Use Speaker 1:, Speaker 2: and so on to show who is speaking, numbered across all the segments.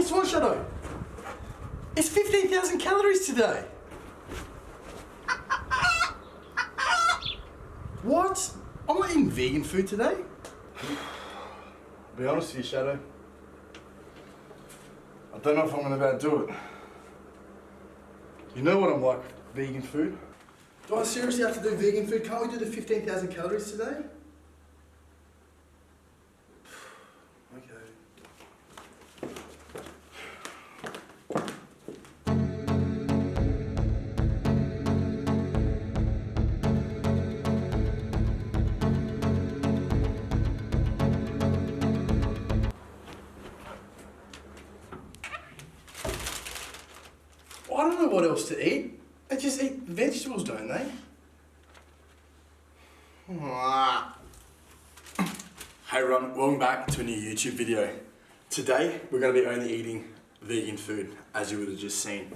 Speaker 1: Guess what, Shadow? It's 15,000 calories today. What? I'm not eating vegan food today. Be honest with you, Shadow. I don't know if I'm gonna be able to do it. You know what I'm like, vegan food. Do I seriously have to do vegan food? Can't we do the 15,000 calories today? Okay. I don't know what else to eat. They just eat vegetables, don't they? Hey everyone, welcome back to a new YouTube video. Today, we're going to be only eating vegan food, as you would have just seen.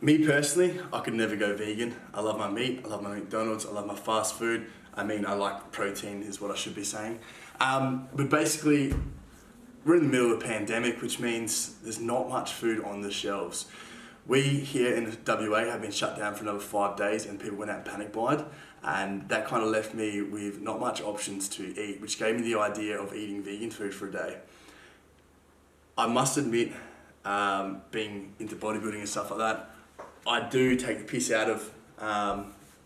Speaker 1: Me personally, I could never go vegan. I love my meat, I love my McDonald's, I love my fast food. I mean, I like protein is what I should be saying. But basically, we're in the middle of a pandemic, which means there's not much food on the shelves. We here in WA have been shut down for another 5 days and people went out panic buying, and that kind of left me with not much options to eat, which gave me the idea of eating vegan food for a day. I must admit, being into bodybuilding and stuff like that, I do take the piss out of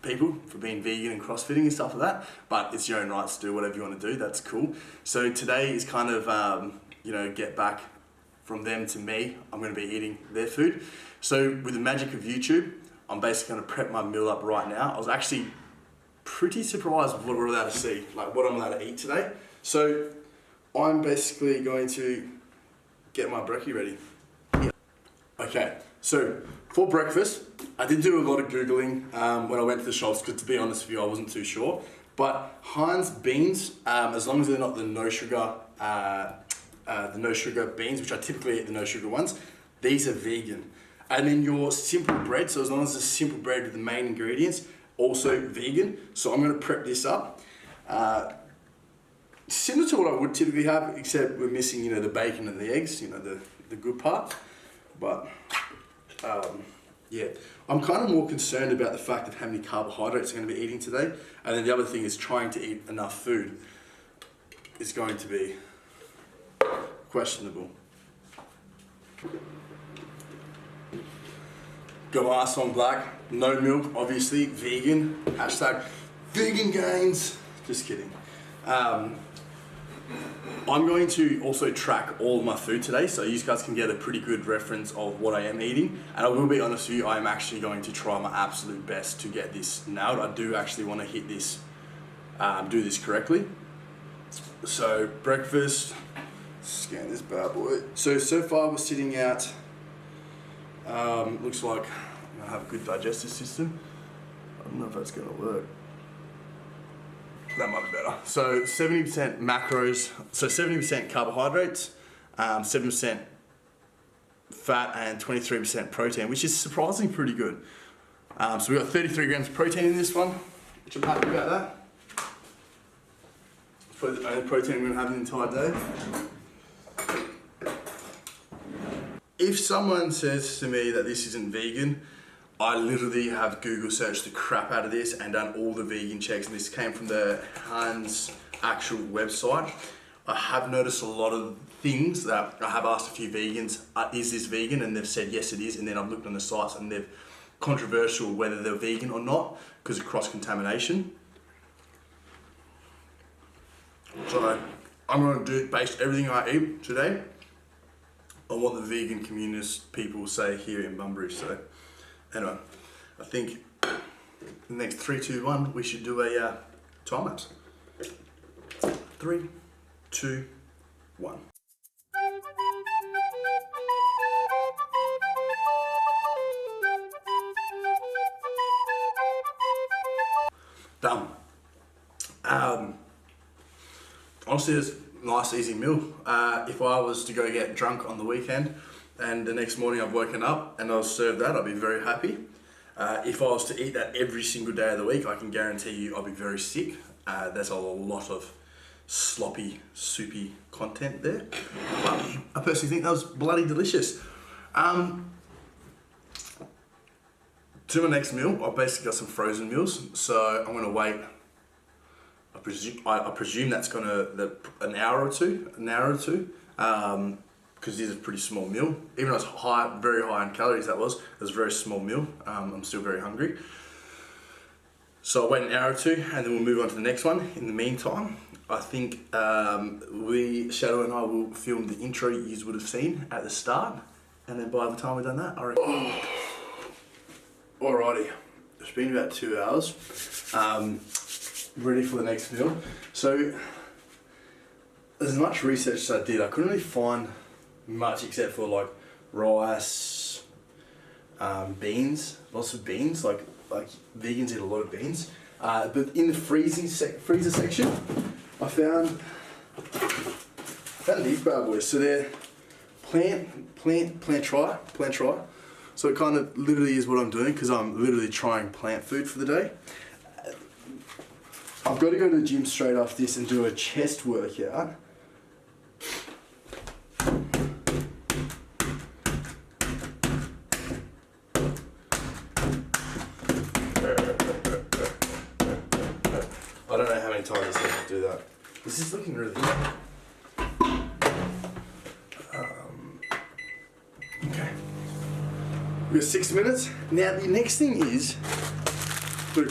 Speaker 1: people for being vegan and crossfitting and stuff like that, but it's your own rights to do whatever you want to do, that's cool. So today is kind of, get back from them to me. I'm going to be eating their food. So with the magic of YouTube, I'm basically going to prep my meal up right now. I was actually pretty surprised with what we're allowed to see, like what I'm allowed to eat today. So I'm basically going to get my brekkie ready. Okay, so for breakfast, I did do a lot of Googling when I went to the shops, because to be honest with you, I wasn't too sure. But Heinz beans, as long as they're not the no sugar beans, which I typically eat the no sugar ones, these are vegan. And then your simple bread, so as long as it's simple bread with the main ingredients, also vegan. So I'm gonna prep this up. Similar to what I would typically have, except we're missing, the bacon and the eggs, the good part. But yeah, I'm kind of more concerned about the fact of how many carbohydrates I'm gonna be eating today. And then the other thing is trying to eat enough food is going to be questionable. Got my ass on black, no milk, obviously, vegan, hashtag vegan gains, just kidding. I'm going to also track all of my food today, so you guys can get a pretty good reference of what I am eating. And I will be honest with you, I am actually going to try my absolute best to get this nailed. I do actually want to hit this, do this correctly. So breakfast, scan this bad boy. So far we're sitting at, looks like I have a good digestive system. I don't know if that's gonna work. That might be better. So 70% macros, so 70% carbohydrates, 7% fat and 23% protein, which is surprisingly pretty good. So we got 33 grams of protein in this one, which I'm happy about that. It's probably the only protein I'm gonna have the entire day. If someone says to me that this isn't vegan, I literally have Google searched the crap out of this and done all the vegan checks, and this came from the Heinz actual website. I have noticed a lot of things that I have asked a few vegans, is this vegan? And they've said yes it is, and then I've looked on the sites and they're controversial whether they're vegan or not because of cross-contamination. So I'm going to base everything I eat today on what the vegan communist people say here in Bunbury. So anyway, I think the next 3, 2, 1, we should do a time lapse. 3, 2, 1. Done. Honestly, it's a nice easy meal. If I was to go get drunk on the weekend and the next morning I've woken up and I was served that, I'd be very happy. If I was to eat that every single day of the week, I can guarantee you I'll be very sick. There's a lot of sloppy, soupy content there. But I personally think that was bloody delicious. To my next meal, I've basically got some frozen meals, so I'm gonna wait. I presume that's an hour or two, because this is a pretty small meal. Even though it's very high in calories, it was a very small meal. I'm still very hungry. So I'll wait an hour or two, and then we'll move on to the next one. In the meantime, I think Shadow and I will film the intro you would have seen at the start, and then by the time we've done that, I reckon. Alrighty, it's been about 2 hours, ready for the next meal. So, as much research as I did, I couldn't really find much except for like rice, beans, lots of beans, like vegans eat a lot of beans. But in the freezer section, I found these bad boys. So they're plant try. So it kind of literally is what I'm doing, because I'm literally trying plant food for the day. I've got to go to the gym straight after this and do a chest workout. I don't know how many times I have to do that. This is looking really good. Okay. We got 6 minutes. Now the next thing is, look,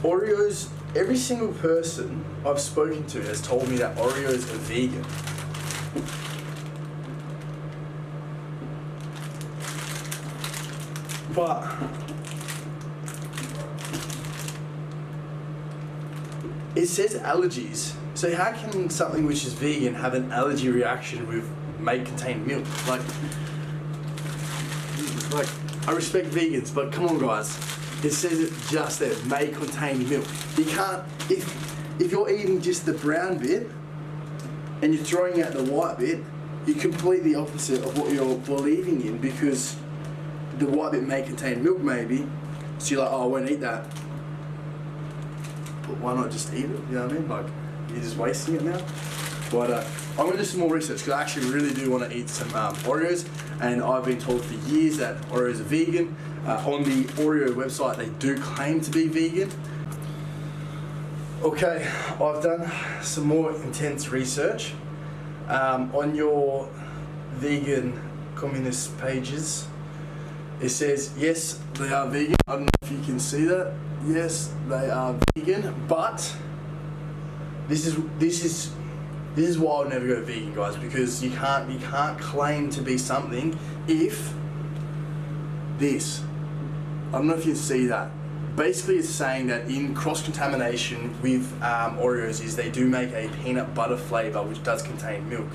Speaker 1: Oreos. Every single person I've spoken to has told me that Oreos are vegan. But it says allergies. So how can something which is vegan have an allergy reaction with may contain milk? Like I respect vegans, but come on guys. It says it just there, may contain milk. You can't, if you're eating just the brown bit and you're throwing out the white bit, you're completely opposite of what you're believing in, because the white bit may contain milk maybe, so you're like, oh, I won't eat that. But why not just eat it, you know what I mean? Like, you're just wasting it now. But I'm gonna do some more research, because I actually really do want to eat some Oreos, and I've been told for years that Oreos are vegan. On the Oreo website, they do claim to be vegan. Okay, I've done some more intense research. On your vegan communist pages, it says, yes, they are vegan. I don't know if you can see that. Yes, they are vegan, but this is why I'll never go vegan, guys, because you can't claim to be something if this. I don't know if you can see that. Basically, it's saying that in cross-contamination with Oreos is they do make a peanut butter flavour which does contain milk.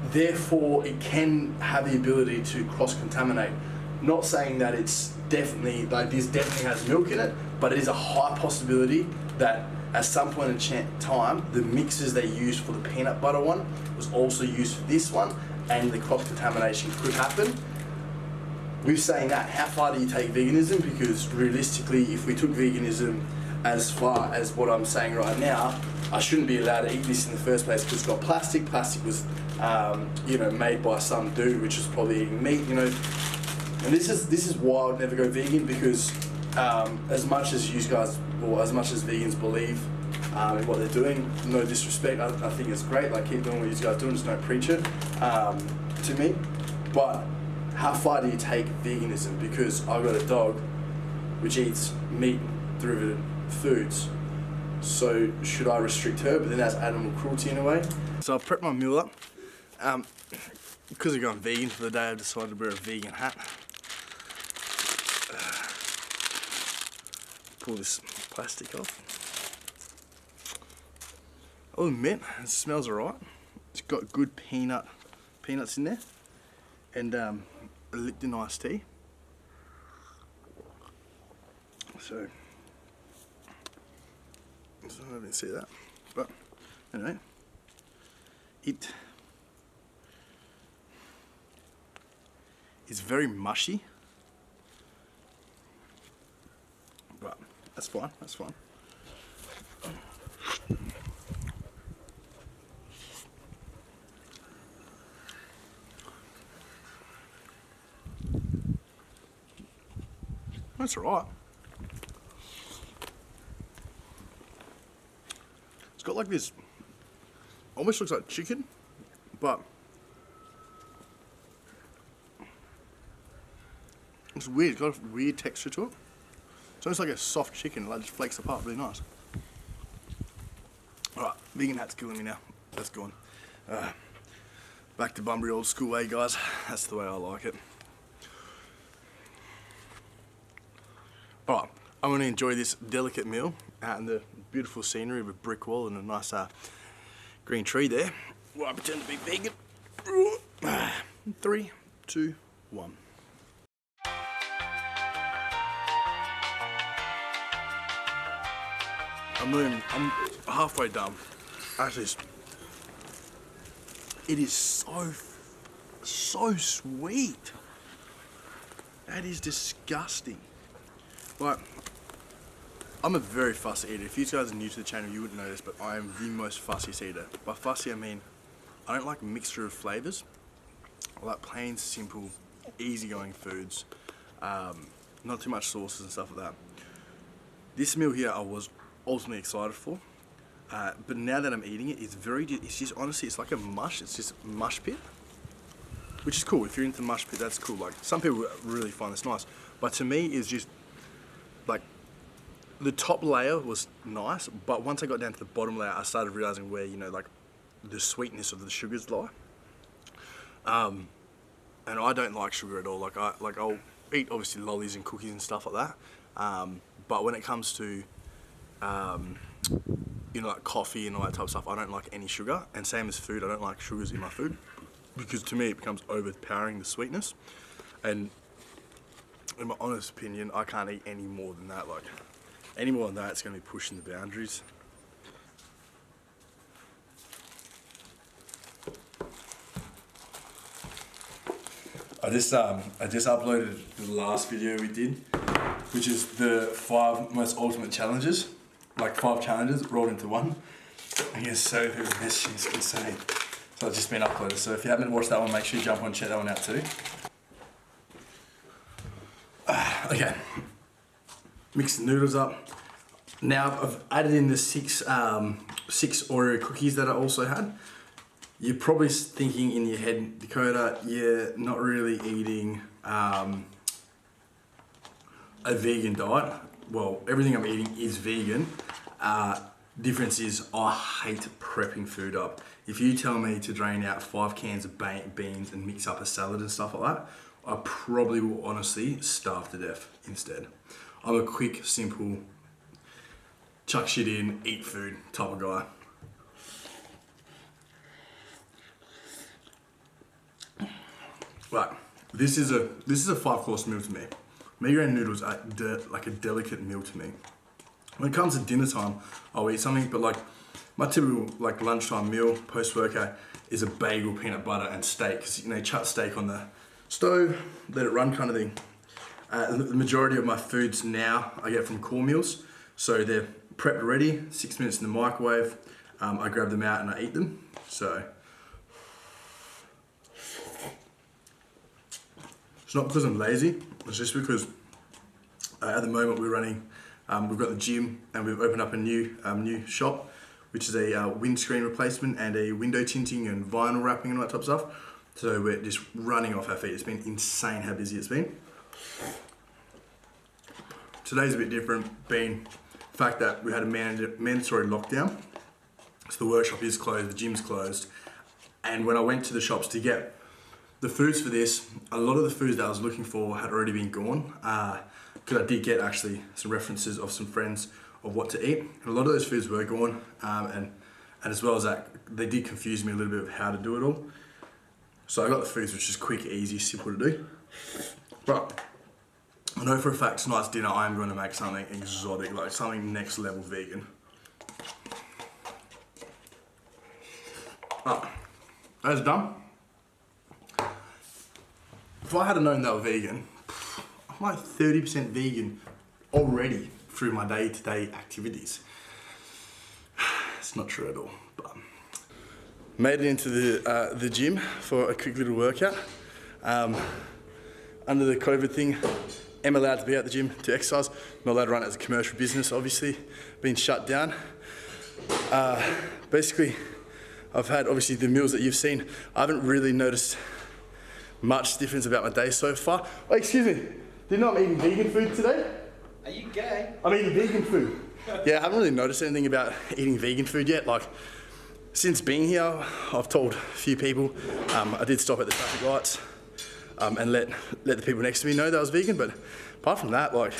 Speaker 1: Therefore, it can have the ability to cross-contaminate. Not saying that it's definitely, like this definitely has milk in it, but it is a high possibility that at some point in time, the mixes they used for the peanut butter one was also used for this one, and the cross-contamination could happen. With saying that, how far do you take veganism? Because realistically, if we took veganism as far as what I'm saying right now, I shouldn't be allowed to eat this in the first place, because it's got plastic. Plastic was, made by some dude which is probably eating meat, you know. And this is why I'd never go vegan, because as much as you guys, or as much as vegans believe in what they're doing, no disrespect, I think it's great. Like, keep doing what you guys are doing, just don't preach it to me. But how far do you take veganism? Because I've got a dog which eats meat derivative foods. So should I restrict her? But then that's animal cruelty in a way. So I've prepped my meal up. Because I've gone vegan for the day, I've decided to wear a vegan hat. Pull this plastic off. I'll admit, it smells alright. It's got good peanuts in there. And a Lipton iced tea. So I didn't see that, but anyway, it is very mushy, but that's fine. That's alright. It's got like this, almost looks like chicken, but it's weird. It's got a weird texture to it. It's almost like a soft chicken, like just flakes apart really nice. Alright, vegan hat's killing me now. That's gone. Back to Bunbury old school way, guys. That's the way I like it. Alright, I'm going to enjoy this delicate meal out in the beautiful scenery of a brick wall and a nice green tree there. Well, I pretend to be vegan. 3, 2, 1. I'm halfway done. Actually, it is so sweet. That is disgusting. Like, I'm a very fussy eater. If you guys are new to the channel, you wouldn't know this, but I am the most fussiest eater. By fussy, I mean, I don't like a mixture of flavors. I like plain, simple, easygoing foods. Not too much sauces and stuff like that. This meal here I was ultimately excited for. But now that I'm eating it, it's just honestly, it's like a mush. It's just mush pit, which is cool. If you're into mush pit, that's cool. Like, some people really find this nice, but to me, it's just like the top layer was nice, but once I got down to the bottom layer, I started realizing where, you know, like the sweetness of the sugars lie. And I don't like sugar at all. Like I'll eat obviously lollies and cookies and stuff like that. But when it comes to you know, like coffee and all that type of stuff, I don't like any sugar. And same as food, I don't like sugars in my food, because to me it becomes overpowering, the sweetness. And in my honest opinion, I can't eat any more than that. Like, any more than that, it's going to be pushing the boundaries. I just uploaded the last video we did, which is the 5 most ultimate challenges. Like 5 challenges rolled into one. I guess so, this shit's insane. So it's just been uploaded. So if you haven't watched that one, make sure you jump on and check that one out too. Okay, mix the noodles up. Now I've added in the 6 Oreo cookies that I also had. You're probably thinking in your head, Dakota, you're not really eating a vegan diet. Well, everything I'm eating is vegan. Difference is I hate prepping food up. If you tell me to drain out 5 cans of beans and mix up a salad and stuff like that, I probably will honestly starve to death instead. I'm a quick, simple, chuck shit in, eat food type of guy. Right, this is a 5-course meal to me. Migraine noodles are like a delicate meal to me. When it comes to dinner time, I'll eat something, but like my typical like lunchtime meal post-workout is a bagel, peanut butter, and steak. 'Cause, you know, chuck steak on the stove, let it run kind of thing. The majority of my foods now I get from core meals, so they're prepped ready, 6 minutes in the microwave. I grab them out and I eat them. So it's not because I'm lazy, it's just because at the moment we're running, we've got the gym and we've opened up a new shop, which is a windscreen replacement and a window tinting and vinyl wrapping and all that type of stuff. So we're just running off our feet. It's been insane how busy it's been. Today's a bit different, being the fact that we had a mandatory lockdown. So the workshop is closed, the gym's closed. And when I went to the shops to get the foods for this, a lot of the foods that I was looking for had already been gone. Because I did get actually some references of some friends of what to eat. And a lot of those foods were gone. And as well as that, they did confuse me a little bit of how to do it all. So I got the foods which is quick, easy, simple to do. But I know for a fact tonight's dinner I am going to make something exotic, like something next level vegan. That's done. If I had known they were vegan, I'm like 30% vegan already through my day-to-day activities. It's not true at all, but made it into the gym for a quick little workout. Under the COVID thing, am allowed to be at the gym to exercise. Not allowed to run it as a commercial business, obviously, being shut down. Basically, I've had obviously the meals that you've seen. I haven't really noticed much difference about my day so far. Oh, excuse me, did not I'm eating vegan food today?
Speaker 2: Are you gay?
Speaker 1: I'm eating vegan food. Yeah, I haven't really noticed anything about eating vegan food yet. Like, since being here, I've told a few people. I did stop at the traffic lights and let the people next to me know that I was vegan, but apart from that, like,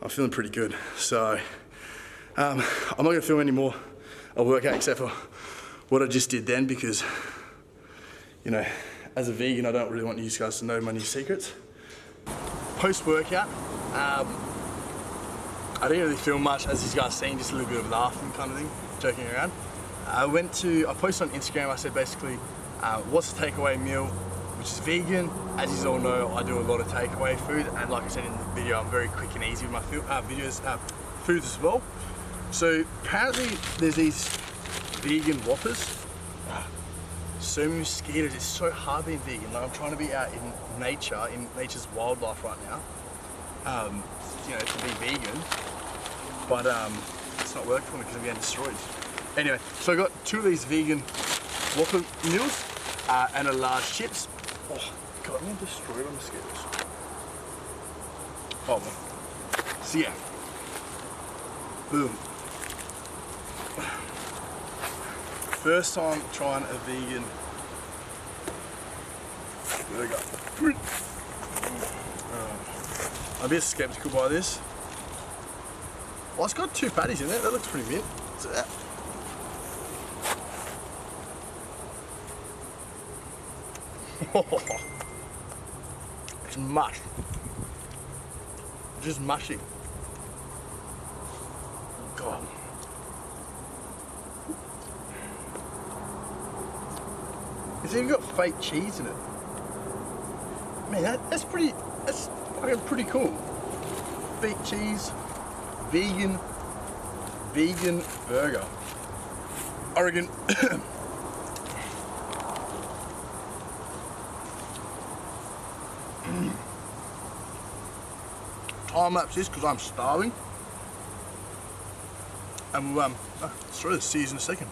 Speaker 1: I'm feeling pretty good. So, I'm not gonna film any more a workout except for what I just did then, because, you know, as a vegan, I don't really want you guys to know my new secrets. Post-workout, I didn't really film much, as you guys seen, just a little bit of laughing kind of thing, joking around. I posted on Instagram, I said basically, what's the takeaway meal, which is vegan. As you all know, I do a lot of takeaway food, and like I said in the video, I'm very quick and easy with my foods as well. So apparently there's these vegan Whoppers. So many mosquitoes, it's so hard being vegan. Like, I'm trying to be out in nature's wildlife right now, you know, to be vegan, but it's not working for me because I'm getting destroyed. Anyway, so I got 2 of these vegan Whopper meals and a large chips. Oh God, I'm getting destroyed by mosquitoes. Oh man. So yeah, boom. First time trying a vegan burger. I'm a bit skeptical by this. Well, it's got 2 patties in there. That looks pretty mint. What's that? It's mush. Just mushy. God. It's even got fake cheese in it. Man, that's fucking pretty cool. Fake cheese, vegan burger. I reckon. Time lapse this because I'm starving. And we'll see you in a second.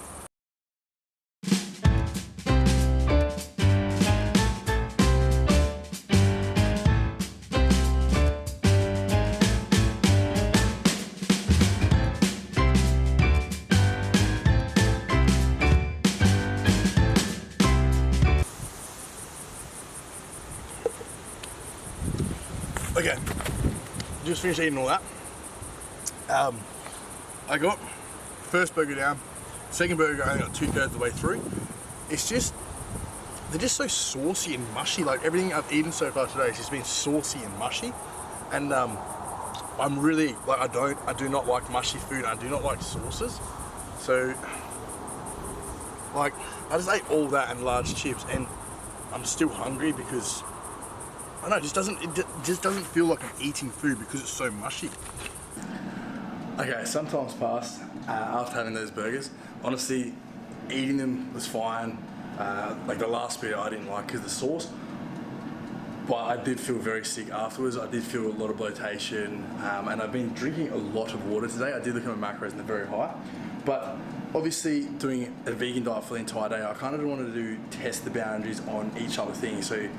Speaker 1: Okay, just finished eating all that. I got first burger down, second burger I only got 2/3 of the way through. It's just, they're just so saucy and mushy. Like, everything I've eaten so far today has just been saucy and mushy. And I'm really, like, I do not like mushy food, I do not like sauces. So, like, I just ate all that and large chips, and I'm still hungry because, I don't know, it just doesn't feel like I'm eating food because it's so mushy. Okay, some time's passed after having those burgers. Honestly, eating them was fine. Like, the last bit I didn't like because of the sauce. But I did feel very sick afterwards. I did feel a lot of bloatation, and I've been drinking a lot of water today. I did look at my macros and they're very high. But obviously, doing a vegan diet for the entire day, I kind of wanted to test the boundaries on each other thing. So,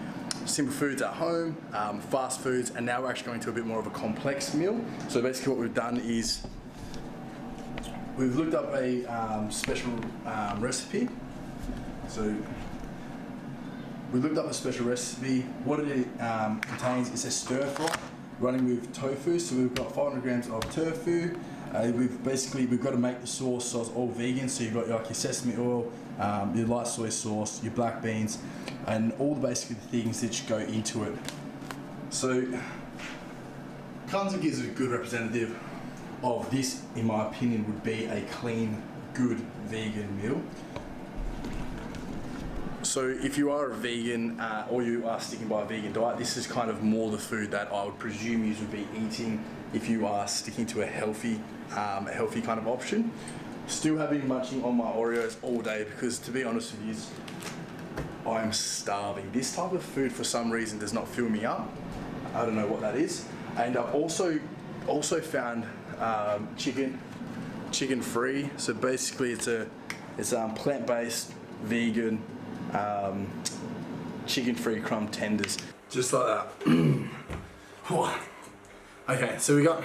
Speaker 1: simple foods at home, fast foods, and now we're actually going to a bit more of a complex meal. So basically what we've done is we've looked up a special recipe. So we looked up a special recipe. What it contains is a stir fry running with tofu. So we've got 500 grams of tofu. We've got to make the sauce so it's all vegan. So you've got like your sesame oil, your light soy sauce, your black beans, and all basically the things that go into it. So Cleanser gives a good representative of this, in my opinion, would be a clean, good vegan meal. So if you are a vegan or you are sticking by a vegan diet, this is kind of more the food that I would presume you would be eating if you are sticking to a healthy kind of option. Still have been munching on my Oreos all day because, to be honest with you, I'm starving. This type of food for some reason does not fill me up. I don't know what that is. And I've also found chicken free. So basically it's plant-based, vegan, chicken free crumb tenders. Just like that. Okay, so we got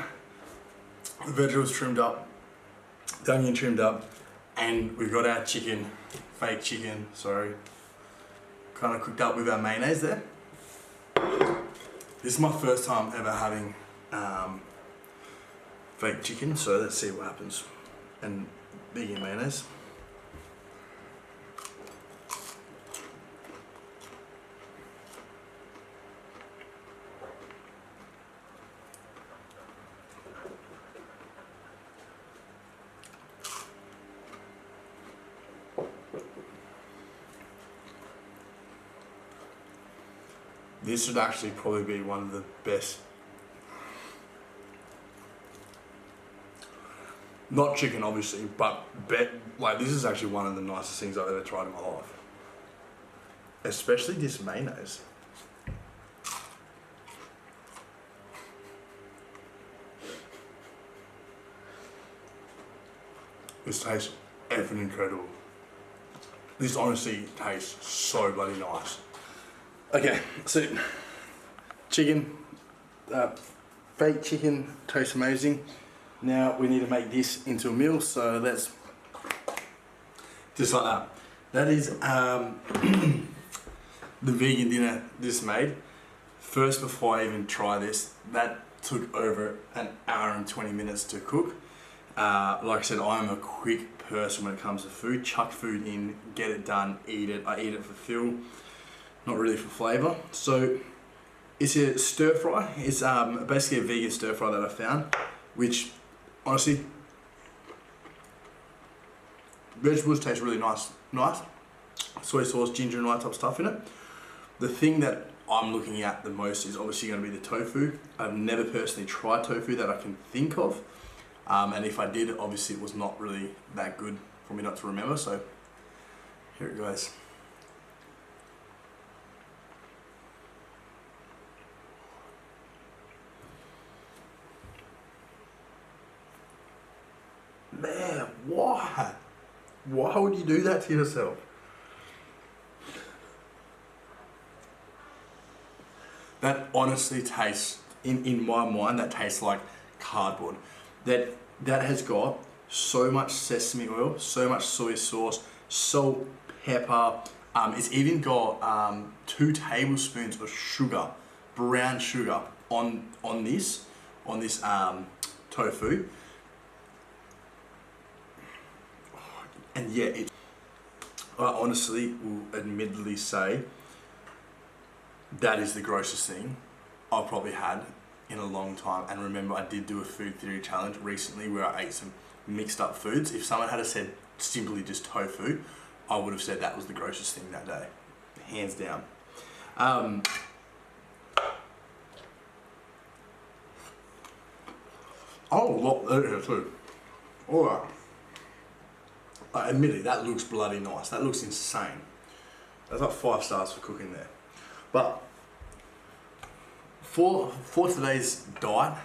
Speaker 1: the vegetables trimmed up, the onion trimmed up, and we've got our chicken, fake chicken, sorry, kind of cooked up with our mayonnaise there. This is my first time ever having fake chicken, so let's see what happens. And vegan mayonnaise. This should actually probably be one of the best. Not chicken, obviously, but like this is actually one of the nicest things I've ever tried in my life. Especially this mayonnaise. This tastes effing incredible. This honestly tastes so bloody nice. Okay, so chicken, baked chicken tastes amazing. Now we need to make this into a meal, so let's, just like that. That is the vegan dinner this made. First, before I even try this, that took over an hour and 20 minutes to cook. Like I said, I'm a quick person when it comes to food. Chuck food in, get it done, eat it. I eat it for feel, not really for flavour. So it's a stir fry. It's basically a vegan stir fry that I found, which honestly, vegetables taste really nice. Soy sauce, ginger and all that type of stuff in it. The thing that I'm looking at the most is obviously going to be the tofu. I've never personally tried tofu that I can think of. And if I did, obviously it was not really that good for me not to remember. So here it goes. Man, why? Why would you do that to yourself? That honestly tastes, in my mind, that tastes like cardboard. That has got so much sesame oil, so much soy sauce, salt, pepper. It's even got 2 tablespoons of sugar, brown sugar, on this tofu. And yeah, I honestly will admittedly say that is the grossest thing I've probably had in a long time. And remember, I did do a food theory challenge recently where I ate some mixed up foods. If someone had said simply just tofu, I would have said that was the grossest thing that day, hands down. Oh, a lot there here too. All right. Admittedly, that looks bloody nice. That looks insane. That's like 5 stars for cooking there. But for today's diet,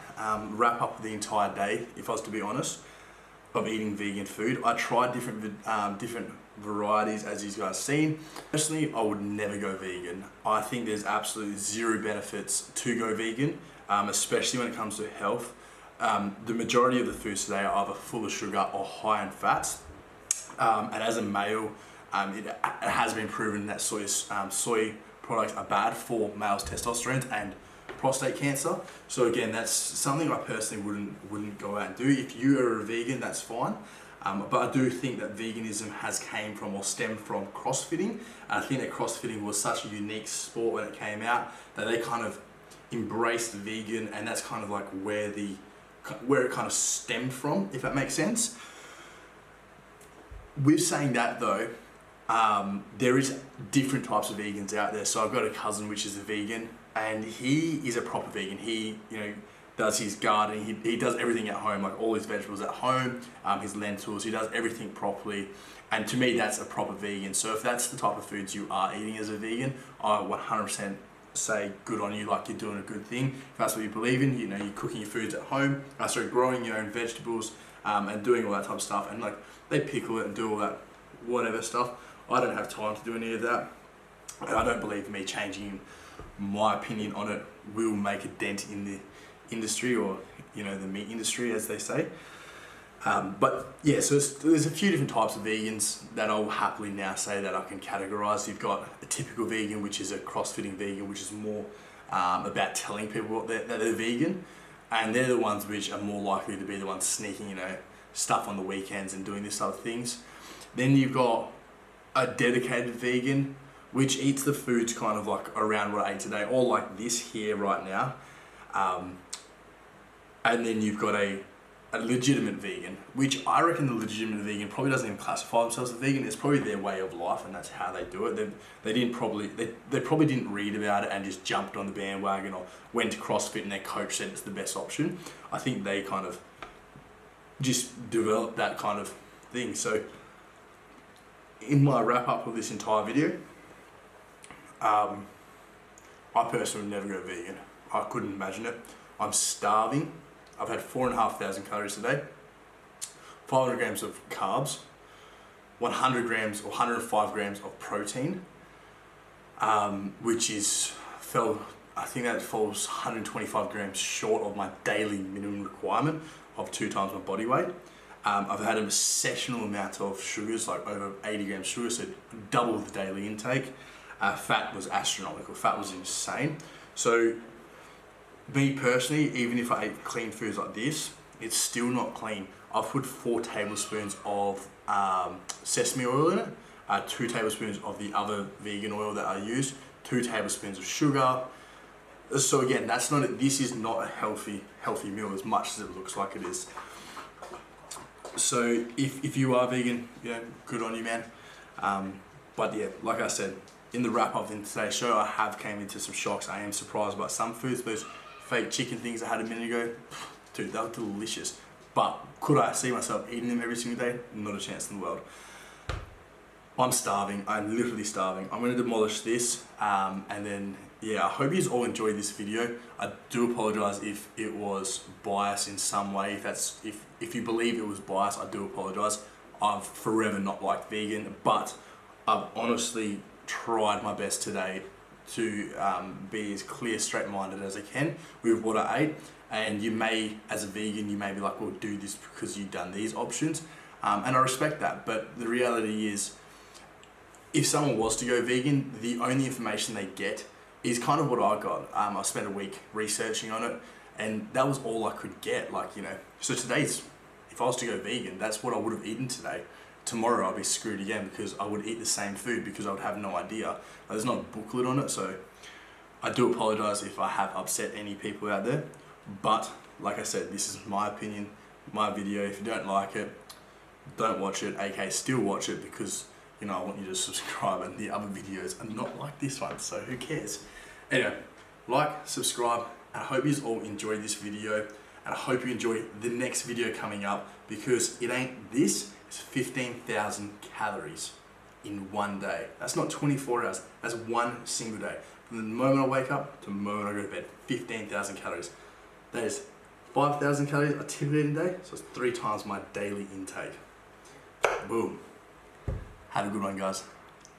Speaker 1: wrap up the entire day, if I was to be honest, of eating vegan food, I tried different varieties, as you guys seen. Personally, I would never go vegan. I think there's absolutely zero benefits to go vegan, especially when it comes to health. The majority of the foods today are either full of sugar or high in fats. And as a male, it has been proven that soy products are bad for males' testosterone and prostate cancer. So again, that's something I personally wouldn't go out and do. If you are a vegan, that's fine. But I do think that veganism has came from or stemmed from CrossFitting. I think that CrossFitting was such a unique sport when it came out that they kind of embraced vegan, and that's kind of like where it kind of stemmed from, if that makes sense. With saying that though, there is different types of vegans out there. So I've got a cousin which is a vegan, and he is a proper vegan. He, does his gardening. He does everything at home, like all his vegetables at home, his lentils. He does everything properly, and to me, that's a proper vegan. So if that's the type of foods you are eating as a vegan, I 100% say good on you, like you're doing a good thing. If that's what you believe in, you know, you're cooking your foods at home, growing your own vegetables, and doing all that type of stuff, and like they pickle it and do all that whatever stuff. I don't have time to do any of that, and I don't believe me changing my opinion on it will make a dent in the industry, or you know, the meat industry, as they say. But yeah, so there's a few different types of vegans that I'll happily now say that I can categorize. You've got a typical vegan, which is a cross-fitting vegan, which is more about telling people that they're vegan, and they're the ones which are more likely to be the ones sneaking, you know, stuff on the weekends and doing this type of things. Then you've got a dedicated vegan, which eats the foods kind of like around what I ate today, or like this here right now. And then you've got a legitimate vegan, which I reckon the legitimate vegan probably doesn't even classify themselves as vegan. It's probably their way of life, and that's how they do it. They probably didn't read about it and just jumped on the bandwagon, or went to CrossFit and their coach said it's the best option. I think they kind of just developed that kind of thing. So in my wrap up of this entire video, I personally would never go vegan. I couldn't imagine it. I'm starving. I've had 4,500 calories today, 500 grams of carbs, 100 grams or 105 grams of protein, which I think that falls 125 grams short of my daily minimum requirement of 2 times my body weight. I've had an exceptional amount of sugars, like over 80 grams sugar, so double the daily intake. Fat was astronomical. Fat was insane. So me personally, even if I ate clean foods like this, it's still not clean. I've put 4 tablespoons of sesame oil in it, 2 tablespoons of the other vegan oil that I use, 2 tablespoons of sugar. So again, this is not a healthy meal as much as it looks like it is. So if you are vegan, you know, good on you, man. But yeah, like I said, in the wrap up in today's show, I have came into some shocks. I am surprised by some foods. Those fake chicken things I had a minute ago, dude, they were delicious. But could I see myself eating them every single day? Not a chance in the world. I'm starving. I'm literally starving. I'm going to demolish this, and then yeah, I hope you all enjoyed this video. I do apologize if it was biased in some way. If you believe it was biased, I do apologize. I've forever not liked vegan, but I've honestly tried my best today to be as clear, straight-minded as I can with what I ate. And you may, as a vegan, you may be like, well, do this because you've done these options. And I respect that, but the reality is, if someone was to go vegan, the only information they get is kind of what I got. I spent a week researching on it, and that was all I could get. Like, you know, so today's, if I was to go vegan, that's what I would have eaten today. Tomorrow I'll be screwed again because I would eat the same food because I would have no idea. There's not a booklet on it, so I do apologize if I have upset any people out there. But like I said, this is my opinion, my video. If you don't like it, don't watch it. AK, still watch it because, you know, I want you to subscribe, and the other videos are not like this one, so who cares? Anyway, like, subscribe, and I hope you all enjoyed this video, and I hope you enjoy the next video coming up, because it ain't this, it's 15,000 calories in one day. That's not 24 hours, that's one single day. From the moment I wake up to the moment I go to bed, 15,000 calories. That is 5,000 calories I typically eat a day, so it's 3 times my daily intake. Boom. Have a good one, guys.